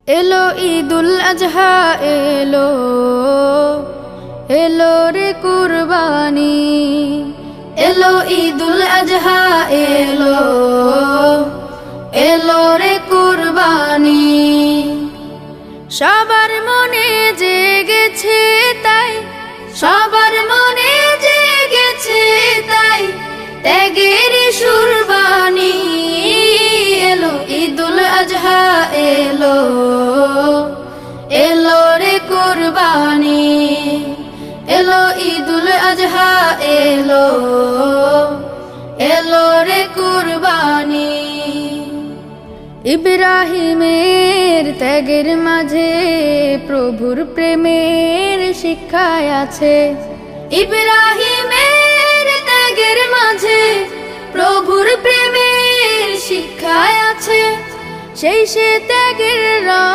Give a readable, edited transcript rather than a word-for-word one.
এলো ঈদুল আজহা এলো, এলো রে কুরবানি। এলো ঈদুল আজহা এলো, এলো রে কুরবানি। সবার মনে জেগেছে তাই, সবার মনে জেগেছে তাই ত্যাগের সুরবানি। এলো ঈদুল আজহা এলো, এলো রে কুরবানি। এলো ঈদুল আজহা এলো, এলো রে কুরবানি। ইব্রাহিমের ত্যাগের মাঝে প্রভুর প্রেমের শিক্ষায় আছে। ইব্রাহিমের ত্যাগের মাঝে প্রভুর প্রেমের শিক্ষায় আছে। সেই সে ত্যাগের